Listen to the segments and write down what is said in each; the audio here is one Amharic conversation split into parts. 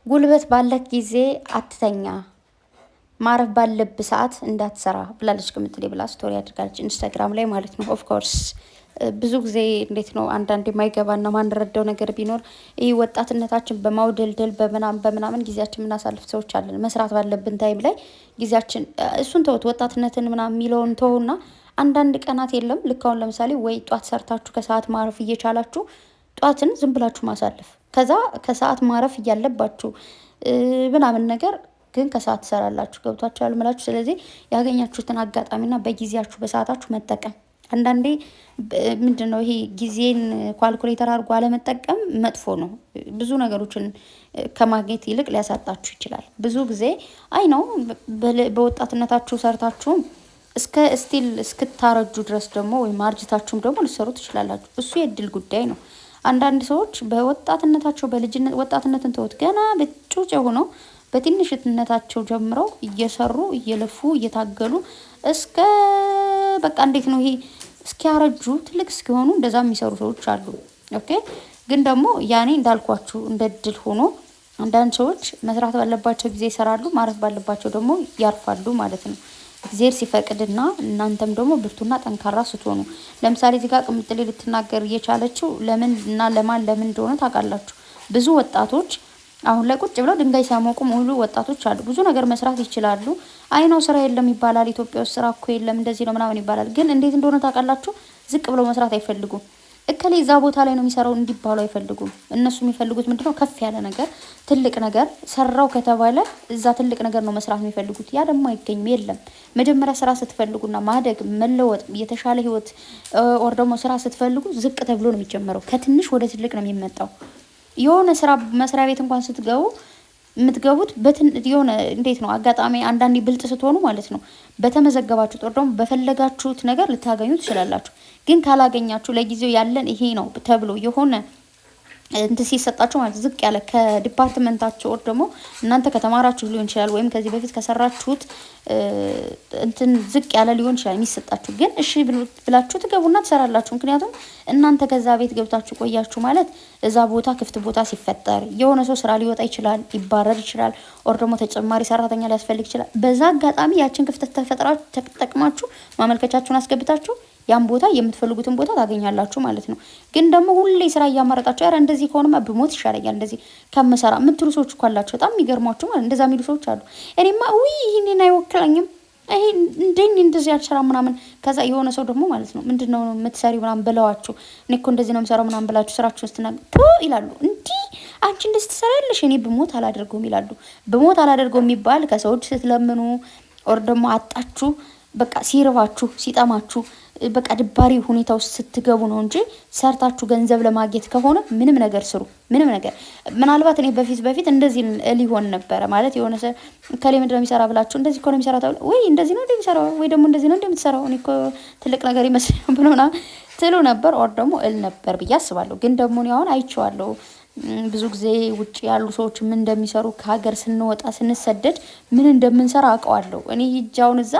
ጉልበት ባለክ ጊዜ አትተኛ ማረፍ ባለብህ ሰዓት እንዳትሰራ ብላለች ቅምጥሌ ብላ ስቶሪ አድርጋለች ኢንስታግራም ላይ ማለት ነው። ኦፍ ኮርስ ብዙ ጊዜ እንዴት ነው አንዳንድ የማይገባና ማንረዳው ነገር ቢኖር ይህ ወጣትነታችን በማውደልደል በምናምን ጊዜያችን የምናሳልፍ ሰዎች አለን። መስራት ባለብን ታይም ላይ ጊዜያችን እሱን ተውት፣ ወጣትነትን ምናምን የሚለውን ተውና አንዳንድ ቀናት የለም ልክ አሁን ለምሳሌ ወይ ጧት ሰርታችሁ ከሰዓት ማረፍ እየቻላችሁ ጧትን ዝም ብላችሁ ማሳለፍ፣ ከዛ ከሰዓት ማረፍ እያለባችሁ ምናምን ነገር ግን ከሰዓት ትሰራላችሁ። ገብቷችኋል ምላችሁ። ስለዚህ ያገኛችሁትን አጋጣሚና በጊዜያችሁ በሰዓታችሁ መጠቀም። አንዳንዴ ምንድነው ይሄ ጊዜን ኳልኩሌተር አድርጎ አለመጠቀም መጥፎ ነው። ብዙ ነገሮችን ከማግኘት ይልቅ ሊያሳጣችሁ ይችላል። ብዙ ጊዜ አይ ነው በወጣትነታችሁ ሰርታችሁ እስከ ስቲል እስክታረጁ ድረስ ደግሞ ወይም አርጅታችሁም ደግሞ ልትሰሩ ትችላላችሁ። እሱ የእድል ጉዳይ ነው። አንዳንድ ሰዎች በወጣትነታቸው በልጅነት ወጣትነትን ተውት፣ ገና በጩጭ ሆነው በትንሽነታቸው ጀምረው እየሰሩ እየለፉ እየታገሉ እስከ በቃ እንዴት ነው ይሄ እስኪያረጁ ትልቅ እስኪሆኑ እንደዛ የሚሰሩ ሰዎች አሉ። ኦኬ ግን ደግሞ ያኔ እንዳልኳችሁ እንደ እድል ሆኖ አንዳንድ ሰዎች መስራት ባለባቸው ጊዜ ይሰራሉ፣ ማረፍ ባለባቸው ደግሞ ያርፋሉ ማለት ነው። እግዚአብሔር ሲፈቅድና እናንተም ደግሞ ብርቱና ጠንካራ ስትሆኑ። ለምሳሌ እዚህ ጋር ቅምጥሌ ልትናገር እየቻለችው ለምን እና ለምን እንደሆነ ታውቃላችሁ። ብዙ ወጣቶች አሁን ላይ ቁጭ ብለው ድንጋይ ሲያሞቁ ሙሉ ወጣቶች አሉ። ብዙ ነገር መስራት ይችላሉ። አይ ነው ስራ የለም ይባላል። ኢትዮጵያ ውስጥ ስራ እኮ የለም እንደዚህ ነው ምናምን ይባላል። ግን እንዴት እንደሆነ ታውቃላችሁ? ዝቅ ብለው መስራት አይፈልጉም። እከሌ እዛ ቦታ ላይ ነው የሚሰራው እንዲባሉ አይፈልጉም። እነሱ የሚፈልጉት ምንድነው? ከፍ ያለ ነገር፣ ትልቅ ነገር ሰራው ከተባለ እዛ ትልቅ ነገር ነው መስራት የሚፈልጉት። ያ ደግሞ አይገኝም። የለም መጀመሪያ ስራ ስትፈልጉና ማደግ መለወጥ የተሻለ ህይወት ኦር ደግሞ ስራ ስትፈልጉ ዝቅ ተብሎ ነው የሚጀመረው። ከትንሽ ወደ ትልቅ ነው የሚመጣው። የሆነ ስራ መስሪያ ቤት እንኳን ስትገቡ የምትገቡት የሆነ እንዴት ነው አጋጣሚ አንዳንዴ ብልጥ ስትሆኑ ማለት ነው በተመዘገባችሁት ጦር ደግሞ በፈለጋችሁት ነገር ልታገኙ ትችላላችሁ። ግን ካላገኛችሁ ለጊዜው ያለን ይሄ ነው ተብሎ የሆነ እንትን ሲሰጣችሁ ማለት ዝቅ ያለ ከዲፓርትመንታችሁ ወር ደግሞ እናንተ ከተማራችሁ ሊሆን ይችላል ወይም ከዚህ በፊት ከሰራችሁት እንትን ዝቅ ያለ ሊሆን ይችላል የሚሰጣችሁ። ግን እሺ ብላችሁ ትገቡና ትሰራላችሁ። ምክንያቱም እናንተ ከዛ ቤት ገብታችሁ ቆያችሁ ማለት እዛ ቦታ ክፍት ቦታ ሲፈጠር የሆነ ሰው ስራ ሊወጣ ይችላል፣ ሊባረር ይችላል፣ ኦር ደግሞ ተጨማሪ ሰራተኛ ሊያስፈልግ ይችላል። በዛ አጋጣሚ ያችን ክፍተት ተፈጥራችሁ ተጠቅማችሁ ማመልከቻችሁን አስገብታችሁ ያን ቦታ የምትፈልጉትን ቦታ ታገኛላችሁ ማለት ነው። ግን ደግሞ ሁሌ ስራ እያማረጣችሁ ኧረ እንደዚህ ከሆነማ ብሞት ይሻለኛል እንደዚህ ከምሰራ የምትሉ ሰዎች እኮ አላችሁ። በጣም የሚገርሟችሁ ማለት እንደዛ የሚሉ ሰዎች አሉ። እኔማ ውይ ይሄንን አይወክለኝም ይሄ እንደዚህ አልሰራም ምናምን። ከዛ የሆነ ሰው ደግሞ ማለት ነው ምንድነው የምትሰሪው ምናምን ብለዋችሁ እኔ እኮ እንደዚህ ነው የምሰራው ምናምን ብላችሁ ስራችሁን ስትናገሩ ይላሉ። እንዲህ አንቺ እንደዚህ ትሰሪያለሽ እኔ ብሞት አላደርገውም ይላሉ። ብሞት አላደርገውም የሚባል ከሰዎች ስትለምኑ ኦር ደግሞ አጣችሁ በቃ ሲርባችሁ ሲጠማችሁ በቃ ድባሪ ሁኔታ ውስጥ ስትገቡ ነው እንጂ ሰርታችሁ ገንዘብ ለማግኘት ከሆነ ምንም ነገር ስሩ። ምንም ነገር ምናልባት እኔ በፊት እንደዚህ ሊሆን ነበረ ማለት የሆነ ከሌ ምንድነው የሚሰራ ብላችሁ እንደዚህ እኮ ነው የሚሰራ ተብሎ ወይ እንደዚህ ነው እንደሚሰራው ወይ ደግሞ እንደዚህ ነው እንደምትሰራው እኔ እኮ ትልቅ ነገር ይመስለኛል ብሎና ትሉ ነበር ኦር ደግሞ እል ነበር ብዬ አስባለሁ። ግን ደግሞ እኔ አሁን አይቼዋለሁ ብዙ ጊዜ ውጭ ያሉ ሰዎች ምን እንደሚሰሩ ከሀገር ስንወጣ ስንሰደድ ምን እንደምንሰራ አውቀዋለሁ። እኔ ሂጃውን እዛ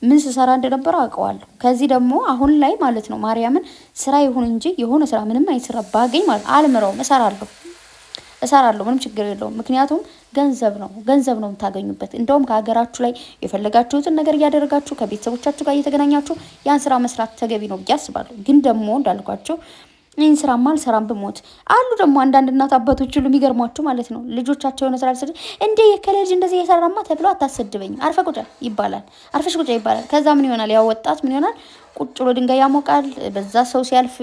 ምን ስሰራ እንደነበረ አውቀዋለሁ። ከዚህ ደግሞ አሁን ላይ ማለት ነው ማርያምን ስራ ይሁን እንጂ የሆነ ስራ ምንም አይሰራ ባገኝ ማለት አልምረውም እሰራለሁ ምንም ችግር የለውም። ምክንያቱም ገንዘብ ነው የምታገኙበት። እንደውም ከሀገራችሁ ላይ የፈለጋችሁትን ነገር እያደረጋችሁ ከቤተሰቦቻችሁ ጋር እየተገናኛችሁ ያን ስራ መስራት ተገቢ ነው ብዬ አስባለሁ። ግን ደግሞ እንዳልኳችሁ ይህን ስራማ አልሰራም ብሞት አሉ ደግሞ አንዳንድ እናት አባቶች ሁሉ የሚገርሟችሁ ማለት ነው ልጆቻቸው የሆነ ስራ ልሰድ እንዴ የከለጅ እንደዚህ የሰራማ ተብሎ አታሰድበኝም አርፈሽ ቁጭ ይባላል። ከዛ ምን ይሆናል? ያው ወጣት ምን ይሆናል? ቁጭ ብሎ ድንጋይ ያሞቃል። በዛ ሰው ሲያልፍ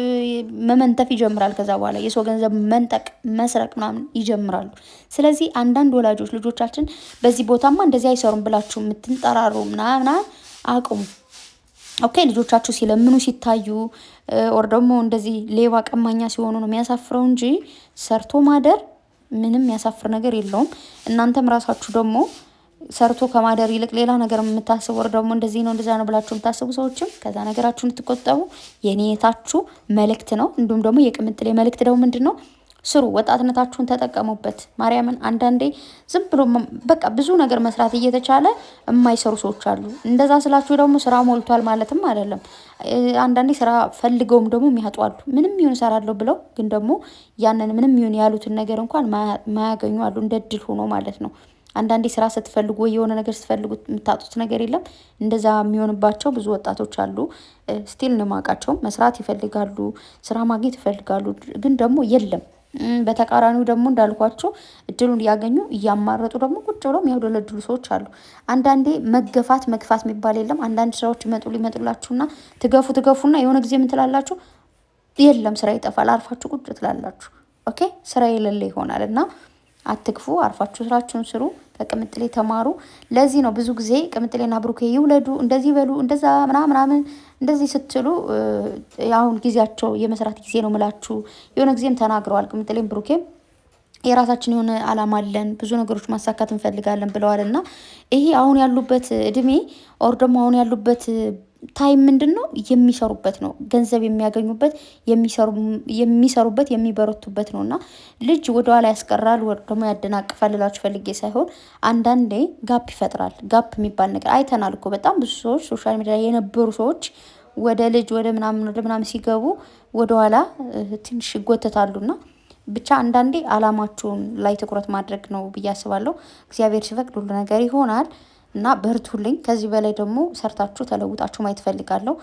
መመንተፍ ይጀምራል። ከዛ በኋላ የሰው ገንዘብ መንጠቅ መስረቅ ምናምን ይጀምራሉ። ስለዚህ አንዳንድ ወላጆች ልጆቻችን በዚህ ቦታማ እንደዚህ አይሰሩም ብላችሁ የምትንጠራሩ ምናምን አቁሙ። ኦኬ ልጆቻችሁ ሲለምኑ ሲታዩ ኦር ደግሞ እንደዚህ ሌባ ቀማኛ ሲሆኑ ነው የሚያሳፍረው እንጂ ሰርቶ ማደር ምንም የሚያሳፍር ነገር የለውም። እናንተም ራሳችሁ ደግሞ ሰርቶ ከማደር ይልቅ ሌላ ነገር የምታስቡ ወር ደግሞ እንደዚህ ነው እንደዛ ነው ብላችሁ የምታስቡ ሰዎችም ከዛ ነገራችሁን ትቆጠቡ የኔታችሁ መልእክት ነው። እንዲሁም ደግሞ የቅምጥሌ መልእክት ደግሞ ምንድነው? ስሩ፣ ወጣትነታችሁን ተጠቀሙበት። ማርያምን አንዳንዴ ዝም ብሎ በቃ ብዙ ነገር መስራት እየተቻለ የማይሰሩ ሰዎች አሉ። እንደዛ ስላችሁ ደግሞ ስራ ሞልቷል ማለትም አይደለም። አንዳንዴ ስራ ፈልገውም ደግሞ የሚያጡ አሉ። ምንም ይሁን እሰራለሁ ብለው ግን ደግሞ ያንን ምንም ይሁን ያሉትን ነገር እንኳን ማያገኙ አሉ። እንደ እድል ሆኖ ማለት ነው። አንዳንዴ ስራ ስትፈልጉ ወይ የሆነ ነገር ስትፈልጉ የምታጡት ነገር የለም። እንደዛ የሚሆንባቸው ብዙ ወጣቶች አሉ። ስቲል ንማቃቸው መስራት ይፈልጋሉ፣ ስራ ማግኘት ይፈልጋሉ፣ ግን ደግሞ የለም። በተቃራኒው ደግሞ እንዳልኳቸው እድሉን እያገኙ እያማረጡ ደግሞ ቁጭ ብለው የሚያውደለድሉ ሰዎች አሉ። አንዳንዴ መገፋት መግፋት የሚባል የለም። አንዳንድ ስራዎች ይመጡላችሁና ትገፉና የሆነ ጊዜ ምን ትላላችሁ? የለም ስራ ይጠፋል፣ አርፋችሁ ቁጭ ትላላችሁ። ኦኬ ስራ የሌለ ይሆናል እና አትግፉ፣ አርፋችሁ ስራችሁን ስሩ። ከቅምጥሌ ተማሩ። ለዚህ ነው ብዙ ጊዜ ቅምጥሌና ብሩኬ ይውለዱ እንደዚህ በሉ እንደዛ ምናምን እንደዚህ ስትሉ አሁን ጊዜያቸው የመስራት ጊዜ ነው ምላችሁ። የሆነ ጊዜም ተናግረዋል ቅምጥሌም ብሩኬም የራሳችን የሆነ አላማ አለን፣ ብዙ ነገሮች ማሳካት እንፈልጋለን ብለዋል። እና ይሄ አሁን ያሉበት እድሜ ኦር ደግሞ አሁን ያሉበት ታይም ምንድን ነው? የሚሰሩበት ነው። ገንዘብ የሚያገኙበት የሚሰሩበት የሚበረቱበት ነው። እና ልጅ ወደኋላ ያስቀራል ደግሞ ያደናቅፋል ልላችሁ ፈልጌ ሳይሆን አንዳንዴ ጋፕ ይፈጥራል። ጋፕ የሚባል ነገር አይተናል እኮ በጣም ብዙ ሰዎች ሶሻል ሚዲያ የነበሩ ሰዎች ወደ ልጅ ወደ ምናምን ሲገቡ ወደኋላ ትንሽ ይጎተታሉና ብቻ አንዳንዴ አላማችሁን ላይ ትኩረት ማድረግ ነው ብዬ አስባለሁ። እግዚአብሔር ሲፈቅድ ሁሉ ነገር ይሆናል። እና በርቱልኝ። ከዚህ በላይ ደግሞ ሰርታችሁ ተለውጣችሁ ማየት ፈልጋለሁ።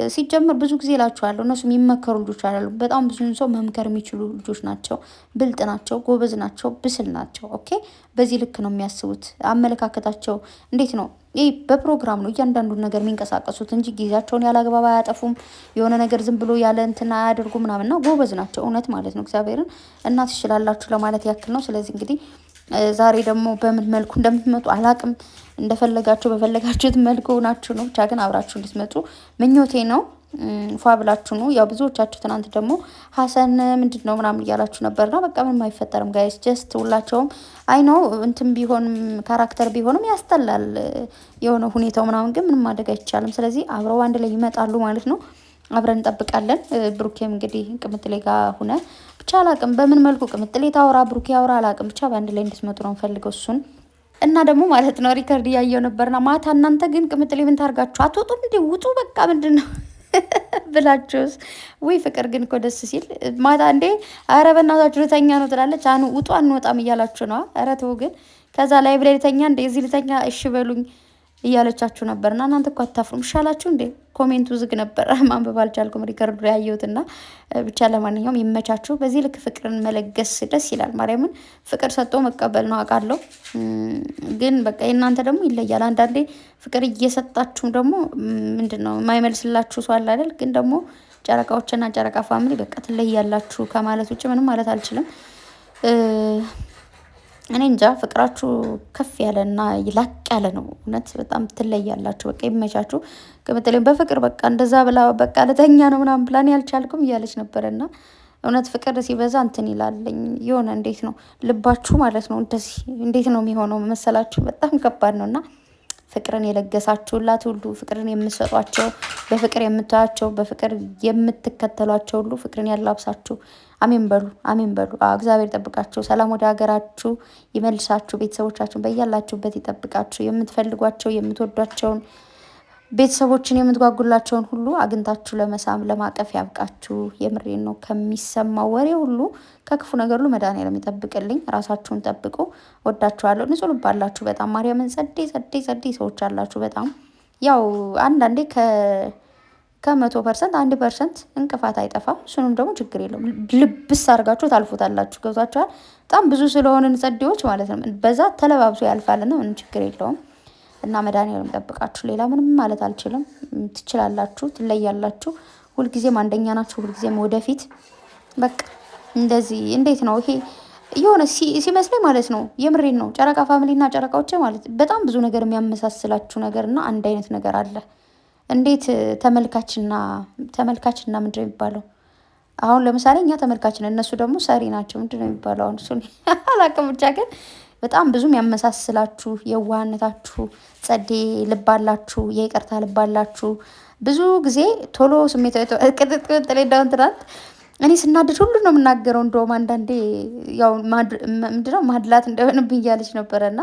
ሲጀምር ብዙ ጊዜ እላችኋለሁ እነሱ የሚመከሩ ልጆች አይደሉም። በጣም ብዙ ሰው መምከር የሚችሉ ልጆች ናቸው። ብልጥ ናቸው፣ ጎበዝ ናቸው፣ ብስል ናቸው። ኦኬ በዚህ ልክ ነው የሚያስቡት። አመለካከታቸው እንዴት ነው? ይህ በፕሮግራም ነው እያንዳንዱን ነገር የሚንቀሳቀሱት እንጂ ጊዜያቸውን ያለ አግባብ አያጠፉም። የሆነ ነገር ዝም ብሎ ያለ እንትን አያደርጉ ምናምንና ጎበዝ ናቸው። እውነት ማለት ነው። እግዚአብሔርን እና ትችላላችሁ ለማለት ያክል ነው። ስለዚህ እንግዲህ ዛሬ ደግሞ በምን መልኩ እንደምትመጡ አላቅም። እንደፈለጋችሁ በፈለጋችሁት መልኩ ናችሁ ነው። ብቻ ግን አብራችሁ እንድትመጡ ምኞቴ ነው። ፏ ብላችሁ ነው። ያው ብዙዎቻችሁ ትናንት ደግሞ ሀሰን ምንድን ነው ምናምን እያላችሁ ነበርና በቃ ምንም አይፈጠርም ጋይስ። ጀስት ሁላቸውም አይ ነው እንትን ቢሆንም ካራክተር ቢሆንም ያስጠላል የሆነ ሁኔታው ምናምን፣ ግን ምንም ማድረግ አይቻልም። ስለዚህ አብረው አንድ ላይ ይመጣሉ ማለት ነው። አብረን እንጠብቃለን። ብሩኬም እንግዲህ ቅምጥሌ ጋር ሁነ ብቻ አላቅም በምን መልኩ ቅምጥሌ ታውራ ብሩኬ ያውራ አላቅም። ብቻ በአንድ ላይ እንድትመጡ ነው ፈልገው እሱን እና ደግሞ ማለት ነው ሪከርድ እያየው ነበርና ማታ እናንተ ግን ቅምጥሌ ምን ታርጋችሁ አትወጡም እንዴ? ውጡ በቃ ምንድን ነው ብላችሁስ? ወይ ፍቅር ግን እኮ ደስ ሲል ማታ እንዴ ኧረ በእናታችሁ ልተኛ ነው ትላለች። አኑ ውጡ አንወጣም እያላችሁ ነው። ኧረ ተው ግን ከዛ ላይ ብላይ ልተኛ እንደ እዚህ ልተኛ እሺ በሉኝ እያለቻችሁ ነበርና እናንተ እኮ አታፍሩም? ይሻላችሁ እንዴ? ኮሜንቱ ዝግ ነበር ማንበብ አልቻልኩም፣ ሪከርዱ ያየሁትና ብቻ ለማንኛውም ይመቻችሁ። በዚህ ልክ ፍቅርን መለገስ ደስ ይላል። ማርያምን ፍቅር ሰጥቶ መቀበል ነው አውቃለሁ፣ ግን በቃ የእናንተ ደግሞ ይለያል። አንዳንዴ ፍቅር እየሰጣችሁም ደግሞ ምንድን ነው የማይመልስላችሁ ሰው አለ አይደል? ግን ደግሞ ጨረቃዎችና ጨረቃ ፋሚሊ በቃ ትለያላችሁ ከማለት ውጭ ምንም ማለት አልችልም። እኔ እንጃ ፍቅራችሁ ከፍ ያለና ላቅ ያለ ነው። እውነት በጣም ትለያላችሁ። በቃ ይመቻችሁ። ቅምጥሌ በፍቅር በቃ እንደዛ ብላ በቃ ለተኛ ነው ምናምን ፕላን ያልቻልኩም እያለች ነበረና እውነት ፍቅር ሲበዛ እንትን ይላለኝ የሆነ እንዴት ነው ልባችሁ ማለት ነው እንደዚህ እንዴት ነው የሚሆነው መሰላችሁ? በጣም ከባድ ነውና ፍቅርን የለገሳችሁላት ሁሉ ፍቅርን የምትሰጧቸው በፍቅር የምታያቸው በፍቅር የምትከተሏቸው ሁሉ ፍቅርን ያላብሳችሁ። አሜን በሉ፣ አሜን በሉ። እግዚአብሔር ይጠብቃችሁ። ሰላም ወደ ሀገራችሁ ይመልሳችሁ። ቤተሰቦቻችሁን በያላችሁበት ይጠብቃችሁ። የምትፈልጓቸው የምትወዷቸውን ቤተሰቦችን የምትጓጉላቸውን ሁሉ አግኝታችሁ ለመሳም ለማቀፍ ያብቃችሁ። የምሬን ነው። ከሚሰማው ወሬ ሁሉ ከክፉ ነገር ሁሉ መድኃኒዓለም ይጠብቅልኝ። ራሳችሁን ጠብቁ። ወዳችኋለሁ። ንጹህ ልብ አላችሁ በጣም ማርያምን። ጸዴ ሰዎች አላችሁ በጣም ያው አንዳንዴ ከ100% 1% እንቅፋት አይጠፋም። እሱንም ደግሞ ችግር የለውም ልብስ አድርጋችሁ ታልፉታላችሁ። ገብቷችኋል? በጣም ብዙ ስለሆንን ጸዴዎች ማለት ነው። በዛ ተለባብሶ ያልፋልና ምንም ችግር የለውም። እና መድኃኒዓለም ጠብቃችሁ። ሌላ ምንም ማለት አልችልም። ትችላላችሁ፣ ትለያላችሁ። ሁልጊዜም አንደኛ ናችሁ። ሁልጊዜም ወደፊት በቃ እንደዚህ እንዴት ነው ይሄ የሆነ ሲመስለኝ ማለት ነው። የምሬን ነው። ጨረቃ ፋሚሊና ጨረቃዎች ማለት በጣም ብዙ ነገር የሚያመሳስላችሁ ነገርና አንድ አይነት ነገር አለ። እንዴት ተመልካችና ምንድን ነው የሚባለው? አሁን ለምሳሌ እኛ ተመልካችን እነሱ ደግሞ ሰሪ ናቸው። ምንድን ነው የሚባለው? አሁን እሱን አላውቅም። ብቻ ግን በጣም ብዙም ያመሳስላችሁ የዋህነታችሁ፣ ጸዴ ልባላችሁ፣ የይቅርታ ልባላችሁ። ብዙ ጊዜ ቶሎ ስሜታዊ ቅጥቅጥ ላይ ዳውን ትናንት እኔ ስናደድ ሁሉ ነው የምናገረው። እንደውም አንዳንዴ ያው ምንድነው ማድላት እንደሆነብኝ እያለች ነበረ እና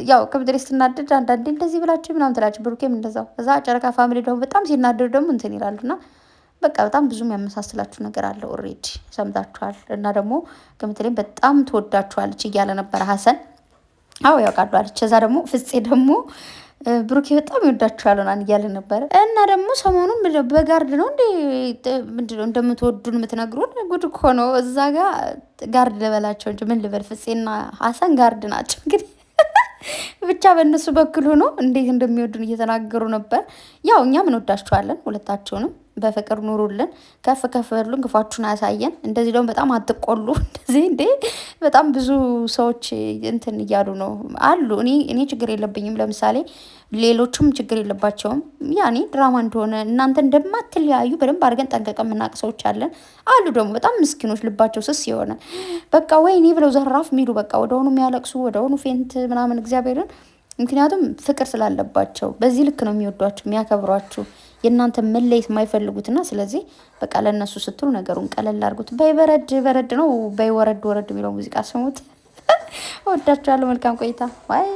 ያው ከምድሬ ስትናደድ አንዳንዴ እንደዚህ ብላችሁ ምናምን ትላችሁ፣ ብሩኬም እንደዛው። እዛ ጨረቃ ፋሚሊ ደግሞ በጣም ሲናደዱ ደግሞ እንትን ይላሉ እና በቃ በጣም ብዙም ያመሳስላችሁ ነገር አለ። ኦልሬዲ ሰምታችኋል። እና ደግሞ ከምትሌም በጣም ትወዳችኋለች እያለ ነበረ ሀሰን። አዎ ያውቃሉ አለች። እዛ ደግሞ ፍፄ ደግሞ ብሩኬ በጣም ይወዳችኋል ሆናን እያለ ነበረ። እና ደግሞ ሰሞኑን በጋርድ ነው እንዴ ምንድነው እንደምትወዱን የምትነግሩን? ጉድ እኮ ነው። እዛ ጋር ጋርድ ልበላቸው እንጂ ምን ልበል? ፍፄና ሀሰን ጋርድ ናቸው እንግዲህ ብቻ በእነሱ በኩል ሆኖ እንዴት እንደሚወዱን እየተናገሩ ነበር። ያው እኛም እንወዳችኋለን ሁለታችሁንም። በፍቅር ኑሩልን፣ ከፍ ከፍ በሉን፣ ክፋችሁን አያሳየን። እንደዚህ ደግሞ በጣም አትቆሉ። እንደዚህ እንዴ በጣም ብዙ ሰዎች እንትን እያሉ ነው አሉ። እኔ ችግር የለብኝም። ለምሳሌ ሌሎቹም ችግር የለባቸውም። ያኔ ድራማ እንደሆነ እናንተ እንደማትለያዩ በደንብ አድርገን ጠንቀቀ የምናውቅ ሰዎች አለን። አሉ ደግሞ በጣም ምስኪኖች፣ ልባቸው ስስ የሆነ በቃ ወይኔ ብለው ዘራፍ የሚሉ በቃ ወደሆኑ የሚያለቅሱ ወደሆኑ ፌንት ምናምን እግዚአብሔርን። ምክንያቱም ፍቅር ስላለባቸው በዚህ ልክ ነው የሚወዷችሁ የሚያከብሯችሁ የእናንተ መለየት የማይፈልጉትና ስለዚህ በቃ ለእነሱ ስትሉ ነገሩን ቀለል አድርጉት። በይ በረድ በረድ ነው በይ ወረድ ወረድ የሚለው ሙዚቃ ስሙት። ወዳችኋለሁ። መልካም ቆይታ። ዋይ